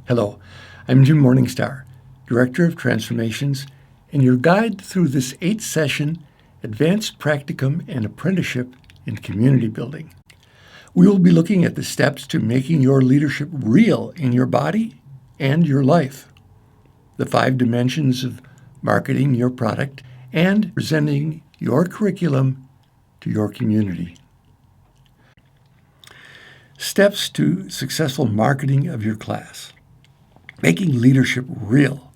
Hello, I'm Jim Morningstar, Director of Transformations, and your guide through this 8-session Advanced Practicum and Apprenticeship in Community Building. We will be looking at the steps to making your leadership real in your body and your life, the 5 dimensions of marketing your product, and presenting your curriculum to your community. Steps to successful marketing of your class. Making leadership real.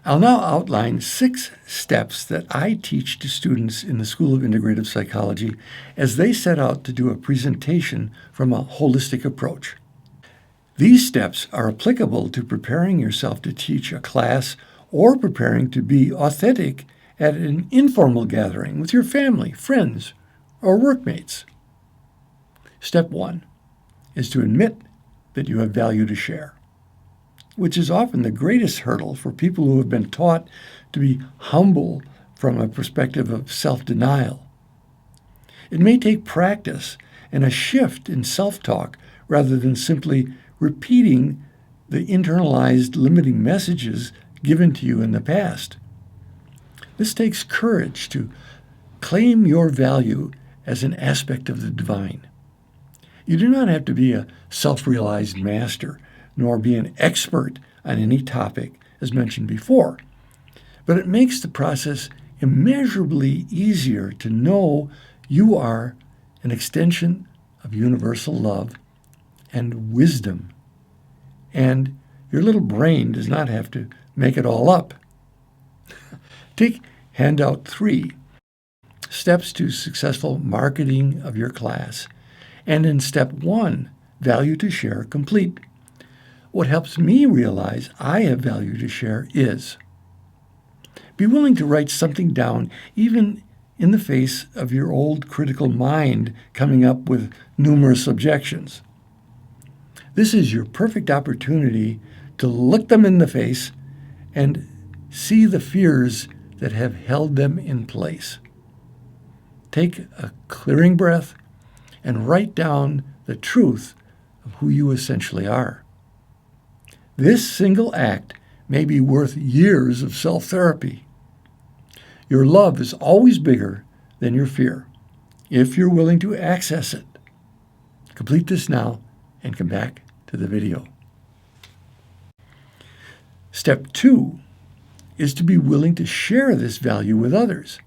I'll now outline 6 steps that I teach to students in the School of Integrative Psychology as they set out to do a presentation from a holistic approach. These steps are applicable to preparing yourself to teach a class or preparing to be authentic at an informal gathering with your family, friends, or workmates. Step 1 is to admit that you have value to share, which is often the greatest hurdle for people who have been taught to be humble from a perspective of self-denial. It may take practice and a shift in self-talk rather than simply repeating the internalized limiting messages given to you in the past. This takes courage to claim your value as an aspect of the divine. You do not have to be a self-realized master, nor be an expert on any topic, as mentioned before. But it makes the process immeasurably easier to know you are an extension of universal love and wisdom, and your little brain does not have to make it all up. Take handout 3, Steps to Successful Marketing of Your Class, and in step 1, Value to Share Complete. What helps me realize I have value to share is be willing to write something down even in the face of your old critical mind coming up with numerous objections. This is your perfect opportunity to look them in the face and see the fears that have held them in place. Take a clearing breath and write down the truth of who you essentially are. This single act may be worth years of self-therapy. Your love is always bigger than your fear, if you're willing to access it. Complete this now and come back to the video. Step 2 is to be willing to share this value with others.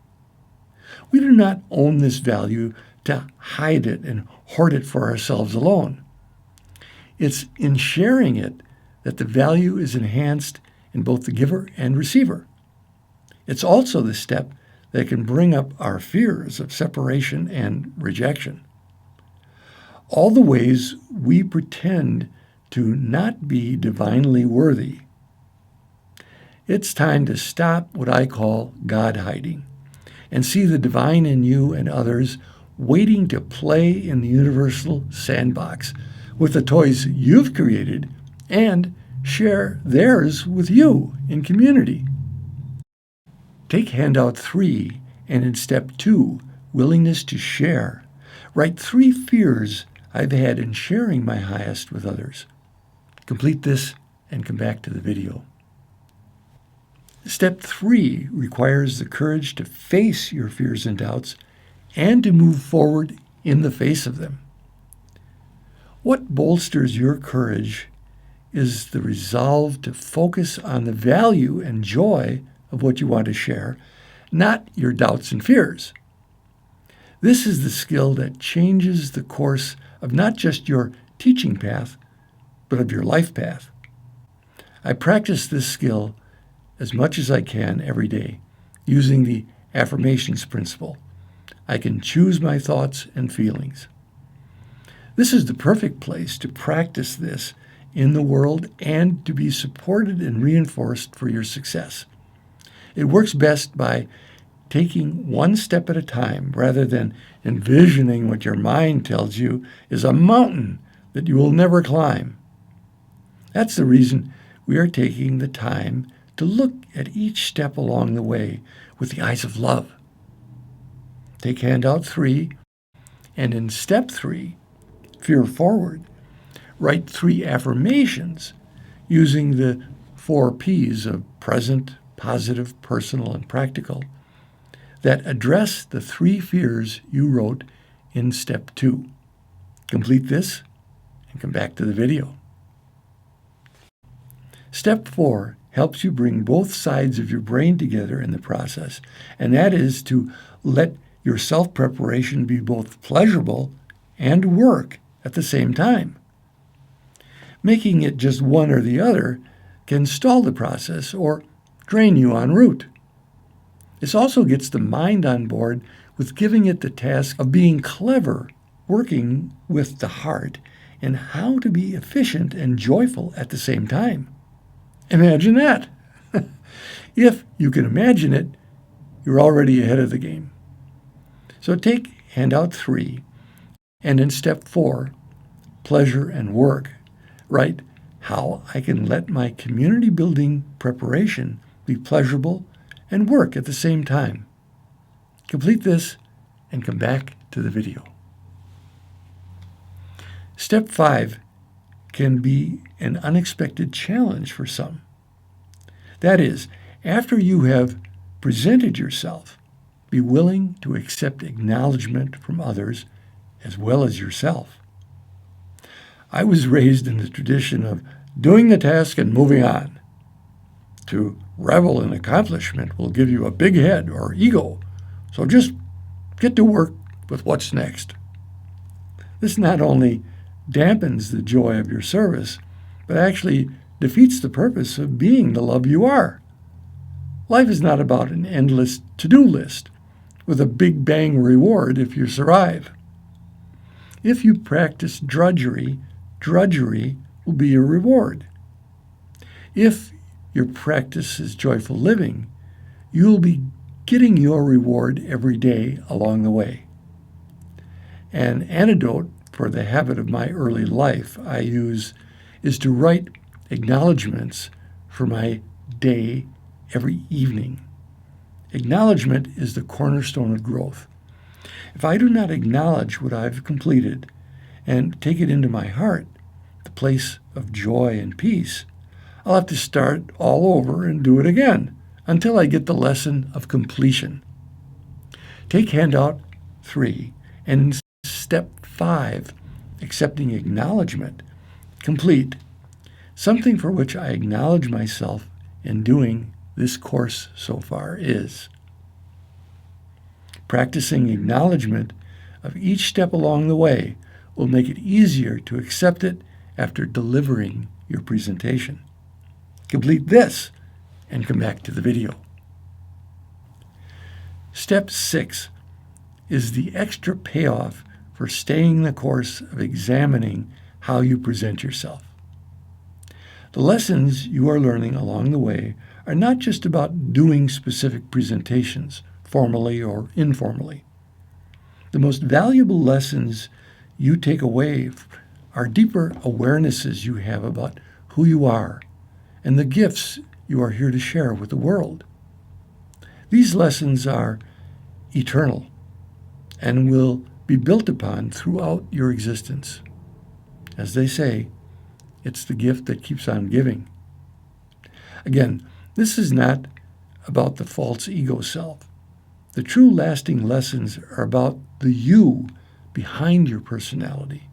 We do not own this value to hide it and hoard it for ourselves alone. It's in sharing it that the value is enhanced in both the giver and receiver. It's also the step that can bring up our fears of separation and rejection. All the ways we pretend to not be divinely worthy. It's time to stop what I call God hiding and see the divine in you and others waiting to play in the universal sandbox with the toys you've created and share theirs with you in community. Take handout 3 and in step 2, Willingness to Share, write 3 fears I've had in sharing my highest with others. Complete this and come back to the video. Step 3 requires the courage to face your fears and doubts and to move forward in the face of them. What bolsters your courage is the resolve to focus on the value and joy of what you want to share, not your doubts and fears. This is the skill that changes the course of not just your teaching path, but of your life path. I practice this skill as much as I can every day, using the affirmations principle. I can choose my thoughts and feelings. This is the perfect place to practice this in the world and to be supported and reinforced for your success. It works best by taking one step at a time rather than envisioning what your mind tells you is a mountain that you will never climb. That's the reason we are taking the time to look at each step along the way with the eyes of love. Take handout 3, and in step 3, Fear Forward, Write 3 affirmations using the 4 P's of present, positive, personal, and practical that address the 3 fears you wrote in step 2. Complete this and come back to the video. Step 4 helps you bring both sides of your brain together in the process, and that is to let your self-preparation be both pleasurable and work at the same time. Making it just one or the other can stall the process or drain you en route. This also gets the mind on board with giving it the task of being clever, working with the heart, and how to be efficient and joyful at the same time. Imagine that. If you can imagine it, you're already ahead of the game. So take handout 3, and in step 4, pleasure and work, write how I can let my community building preparation be pleasurable and work at the same time. Complete this and come back to the video. Step 5 can be an unexpected challenge for some. That is, after you have presented yourself, be willing to accept acknowledgement from others as well as yourself. I was raised in the tradition of doing the task and moving on. To revel in accomplishment will give you a big head or ego, so just get to work with what's next. This not only dampens the joy of your service, but actually defeats the purpose of being the love you are. Life is not about an endless to-do list with a big bang reward if you survive. If you practice drudgery, drudgery will be your reward. If your practice is joyful living, you'll be getting your reward every day along the way. An antidote for the habit of my early life I use is to write acknowledgements for my day every evening. Acknowledgement is the cornerstone of growth. If I do not acknowledge what I've completed and take it into my heart, the place of joy and peace, I'll have to start all over and do it again until I get the lesson of completion. Take handout 3 and in step 5, accepting acknowledgement, complete something for which I acknowledge myself in doing this course so far is. Practicing acknowledgement of each step along the way will make it easier to accept it after delivering your presentation. Complete this and come back to the video. Step 6 is the extra payoff for staying the course of examining how you present yourself. The lessons you are learning along the way are not just about doing specific presentations, formally or informally. The most valuable lessons you take away are deeper awarenesses you have about who you are and the gifts you are here to share with the world. These lessons are eternal and will be built upon throughout your existence. As they say, it's the gift that keeps on giving. Again, this is not about the false ego self. The true lasting lessons are about the you behind your personality.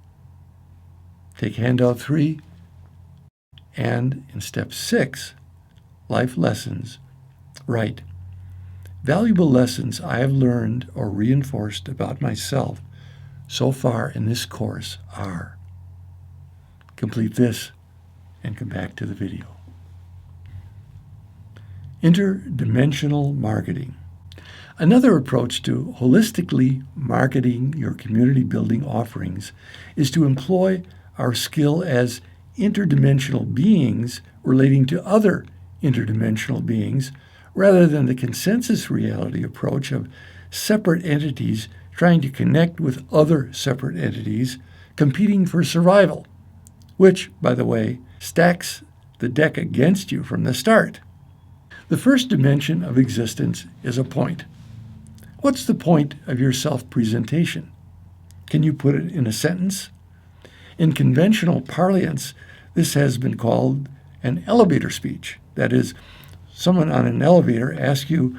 Take handout 3 and in step 6, life lessons, write, valuable lessons I have learned or reinforced about myself so far in this course are. Complete this and come back to the video. Interdimensional marketing. Another approach to holistically marketing your community building offerings is to employ our skill as interdimensional beings relating to other interdimensional beings rather than the consensus reality approach of separate entities trying to connect with other separate entities competing for survival, which, by the way, stacks the deck against you from the start. The first dimension of existence is a point. What's the point of your self-presentation? Can you put it in a sentence? In conventional parlance, this has been called an elevator speech. That is, someone on an elevator asks you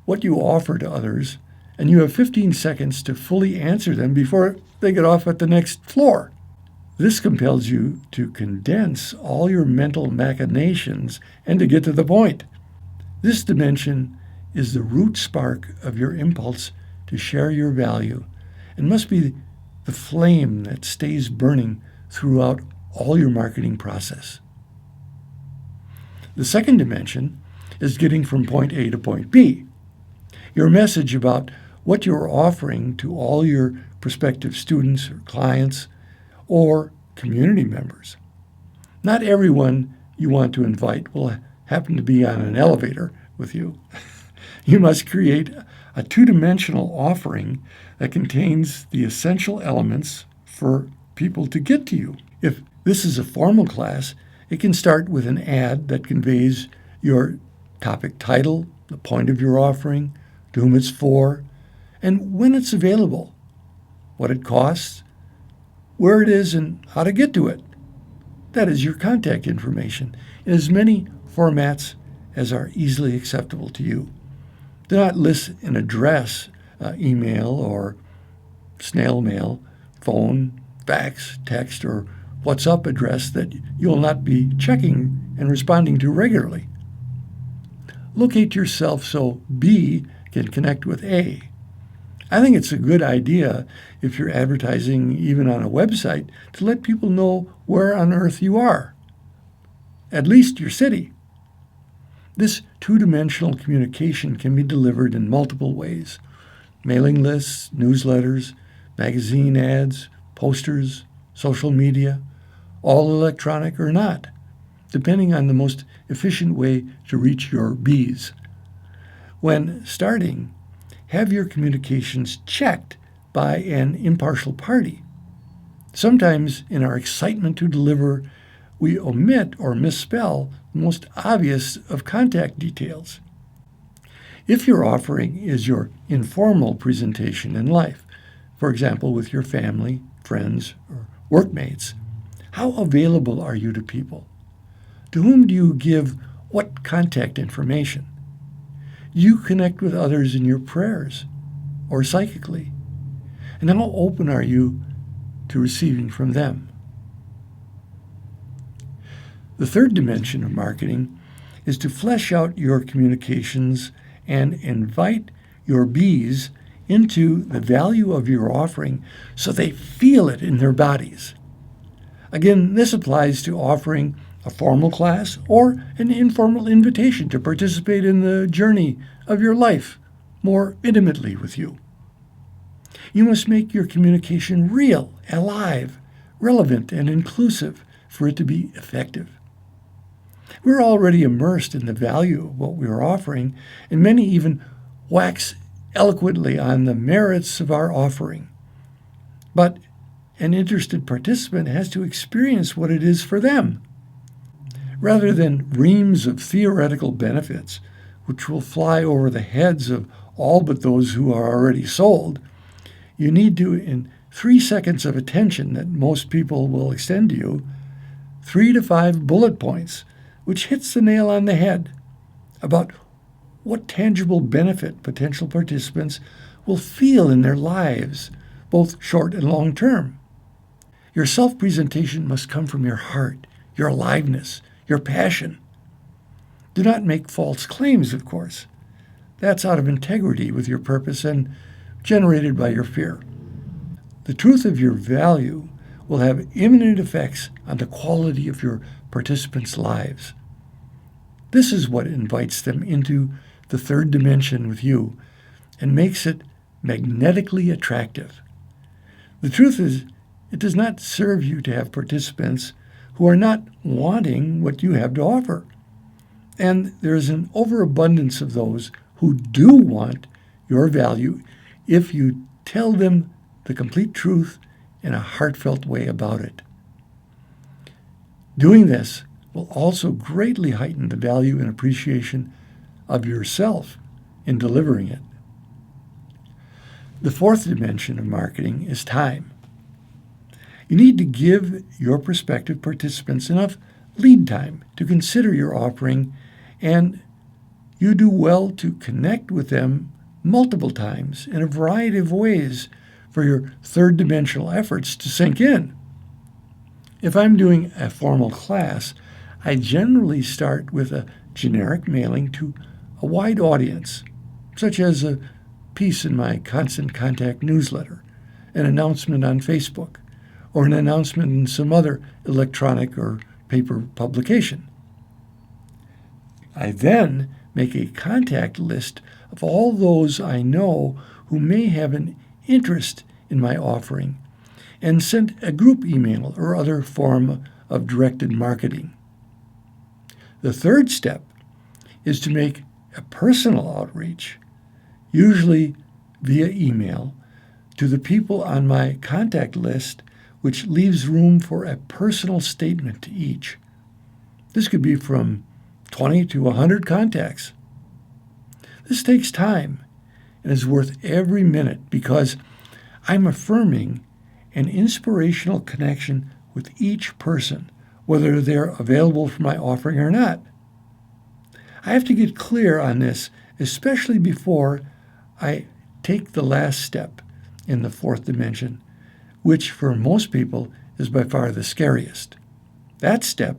what you offer to others, and you have 15 seconds to fully answer them before they get off at the next floor. This compels you to condense all your mental machinations and to get to the point. This dimension is the root spark of your impulse to share your value and must be the flame that stays burning throughout all your marketing process. The second dimension is getting from point A to point B. Your message about what you're offering to all your prospective students or clients or community members. Not everyone you want to invite will happen to be on an elevator with you. You must create a two-dimensional offering that contains the essential elements for people to get to you. If this is a formal class, it can start with an ad that conveys your topic title, the point of your offering, to whom it's for, and when it's available, what it costs, where it is, and how to get to it. That is your contact information in as many formats as are easily acceptable to you. Do not list an address, email or snail mail, phone, fax, text, or WhatsApp address that you'll not be checking and responding to regularly. Locate yourself so B can connect with A. I think it's a good idea if you're advertising even on a website to let people know where on earth you are, at least your city. This two-dimensional communication can be delivered in multiple ways: mailing lists, newsletters, magazine ads, posters, social media, all electronic or not, depending on the most efficient way to reach your Bs. When starting, have your communications checked by an impartial party. Sometimes, in our excitement to deliver, we omit or misspell the most obvious of contact details. If your offering is your informal presentation in life, for example, with your family, friends, or workmates, how available are you to people? To whom do you give what contact information? Do you connect with others in your prayers or psychically? And how open are you to receiving from them? The third dimension of marketing is to flesh out your communications and invite your Bs into the value of your offering so they feel it in their bodies. Again, this applies to offering a formal class or an informal invitation to participate in the journey of your life more intimately with you. You must make your communication real, alive, relevant, and inclusive for it to be effective. We're already immersed in the value of what we are offering, and many even wax eloquently on the merits of our offering. But an interested participant has to experience what it is for them. Rather than reams of theoretical benefits, which will fly over the heads of all but those who are already sold, you need to, in 3 seconds of attention that most people will extend to you, 3 to 5 bullet points, which hits the nail on the head about what tangible benefit potential participants will feel in their lives, both short and long term. Your self-presentation must come from your heart, your aliveness, your passion. Do not make false claims, of course. That's out of integrity with your purpose and generated by your fear. The truth of your value will have imminent effects on the quality of your participants' lives. This is what invites them into the third dimension with you and makes it magnetically attractive. The truth is, it does not serve you to have participants who are not wanting what you have to offer. And there is an overabundance of those who do want your value if you tell them the complete truth in a heartfelt way about it. Doing this will also greatly heighten the value and appreciation of yourself in delivering it. The fourth dimension of marketing is time. You need to give your prospective participants enough lead time to consider your offering, and you do well to connect with them multiple times in a variety of ways for your third dimensional efforts to sink in. If I'm doing a formal class, I generally start with a generic mailing to a wide audience, such as a piece in my Constant Contact newsletter, an announcement on Facebook, or an announcement in some other electronic or paper publication. I then make a contact list of all those I know who may have an interest in my offering and send a group email or other form of directed marketing. The third step is to make a personal outreach, usually via email, to the people on my contact list, which leaves room for a personal statement to each. This could be from 20 to 100 contacts. This takes time and is worth every minute because I'm affirming an inspirational connection with each person, whether they're available for my offering or not. I have to get clear on this, especially before I take the last step in the fourth dimension, which for most people is by far the scariest. That step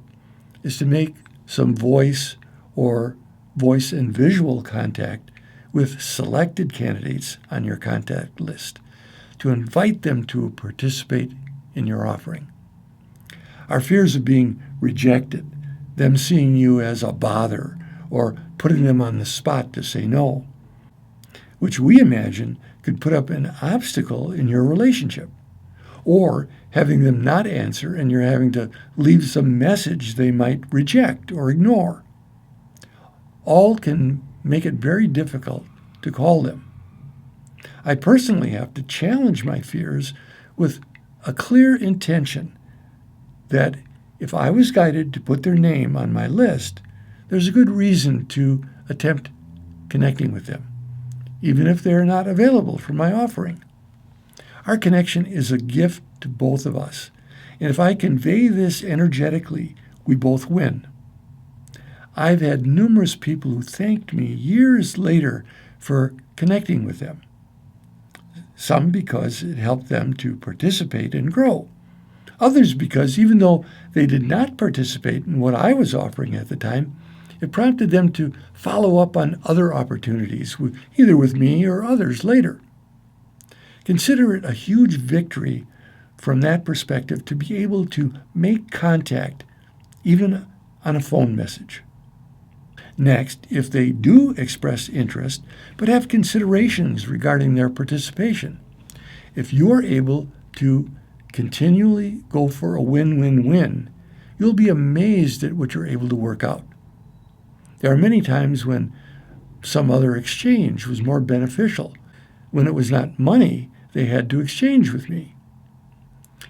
is to make some voice and visual contact with selected candidates on your contact list to invite them to participate in your offering. Our fears of being rejected, them seeing you as a bother, or putting them on the spot to say no, which we imagine could put up an obstacle in your relationship, or having them not answer and you're having to leave some message they might reject or ignore. All can make it very difficult to call them. I personally have to challenge my fears with a clear intention that if I was guided to put their name on my list, there's a good reason to attempt connecting with them, even if they're not available for my offering. Our connection is a gift to both of us, and if I convey this energetically, we both win. I've had numerous people who thanked me years later for connecting with them, some because it helped them to participate and grow, others because even though they did not participate in what I was offering at the time, it prompted them to follow up on other opportunities, either with me or others later. Consider it a huge victory from that perspective to be able to make contact, even on a phone message. Next, if they do express interest but have considerations regarding their participation, if you are able to continually go for a win-win-win, you'll be amazed at what you're able to work out. There are many times when some other exchange was more beneficial, when it was not money they had to exchange with me.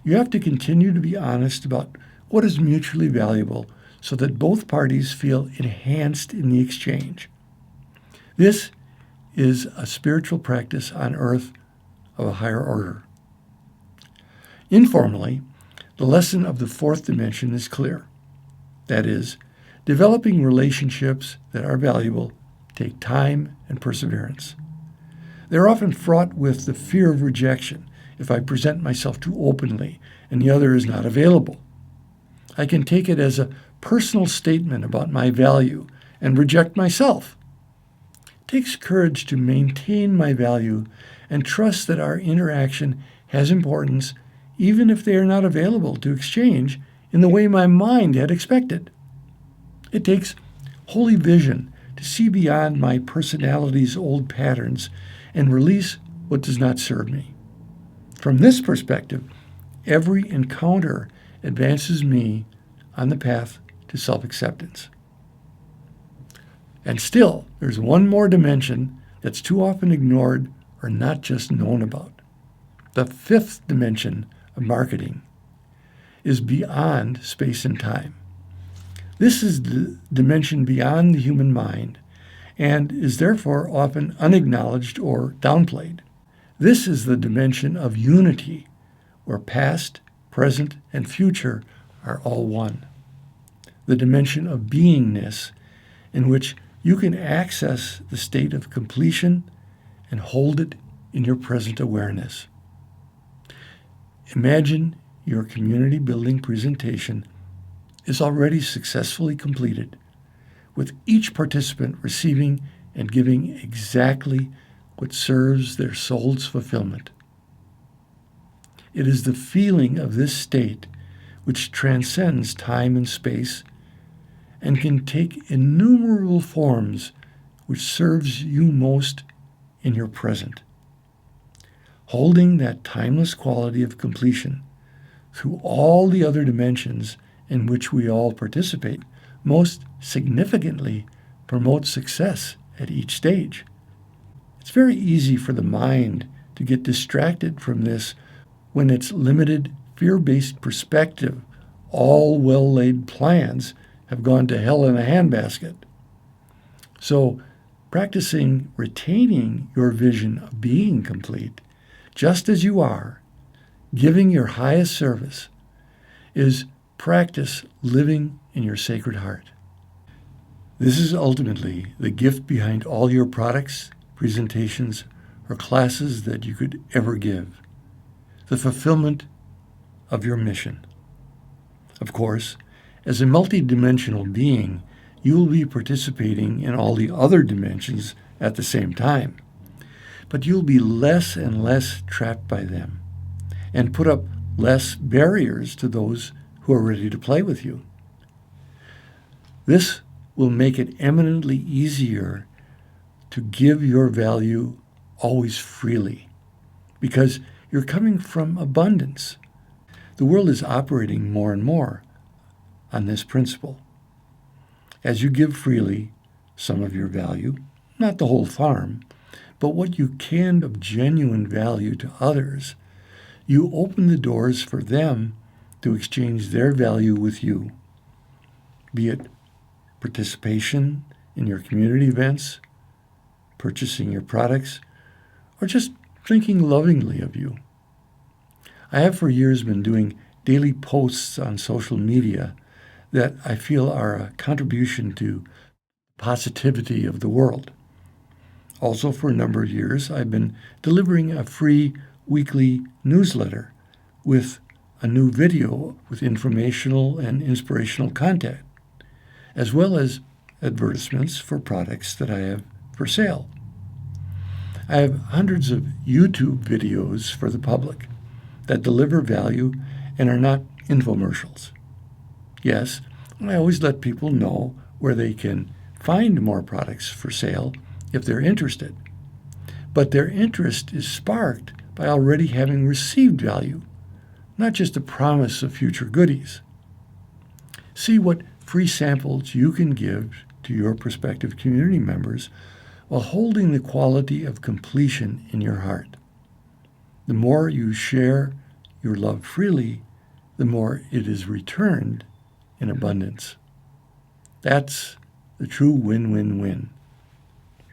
You have to continue to be honest about what is mutually valuable so that both parties feel enhanced in the exchange. This is a spiritual practice on earth of a higher order. Informally, the lesson of the fourth dimension is clear. That is, developing relationships that are valuable take time and perseverance. They're often fraught with the fear of rejection if I present myself too openly and the other is not available. I can take it as a personal statement about my value and reject myself. It takes courage to maintain my value and trust that our interaction has importance even if they are not available to exchange in the way my mind had expected. It takes holy vision to see beyond my personality's old patterns and release what does not serve me. From this perspective, every encounter advances me on the path to self-acceptance. And still, there's one more dimension that's too often ignored or not just known about. The fifth dimension of marketing is beyond space and time. This is the dimension beyond the human mind and is therefore often unacknowledged or downplayed. This is the dimension of unity, where past, present, and future are all one. The dimension of beingness in which you can access the state of completion and hold it in your present awareness. Imagine your community building presentation is already successfully completed, with each participant receiving and giving exactly what serves their soul's fulfillment. It is the feeling of this state which transcends time and space and can take innumerable forms which serves you most in your present. Holding that timeless quality of completion through all the other dimensions in which we all participate most significantly promotes success at each stage. It's very easy for the mind to get distracted from this when its limited, fear-based perspective, all well-laid plans have gone to hell in a handbasket. So, practicing retaining your vision of being complete, just as you are, giving your highest service, is practice living in your sacred heart. This is ultimately the gift behind all your products, presentations, or classes that you could ever give. The fulfillment of your mission. Of course, as a multidimensional being, you will be participating in all the other dimensions at the same time. But you'll be less and less trapped by them and put up less barriers to those who are ready to play with you. This will make it eminently easier to give your value always freely because you're coming from abundance. The world is operating more and more on this principle. As you give freely some of your value, not the whole farm, but what you can of genuine value to others, you open the doors for them to exchange their value with you, be it participation in your community events, purchasing your products, or just thinking lovingly of you. I have for years been doing daily posts on social media that I feel are a contribution to positivity of the world. Also, for a number of years, I've been delivering a free weekly newsletter with a new video with informational and inspirational content, as well as advertisements for products that I have for sale. I have hundreds of YouTube videos for the public that deliver value and are not infomercials. Yes, I always let people know where they can find more products for sale if they're interested. But their interest is sparked by already having received value, not just a promise of future goodies. See what free samples you can give to your prospective community members while holding the quality of completion in your heart. The more you share your love freely, the more it is returned in abundance. That's the true win-win-win.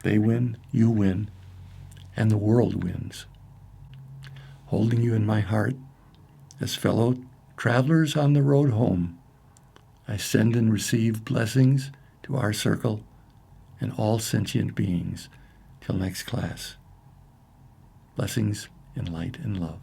They win, you win, and the world wins. Holding you in my heart as fellow travelers on the road home, I send and receive blessings to our circle and all sentient beings. Till next class. Blessings in light and love.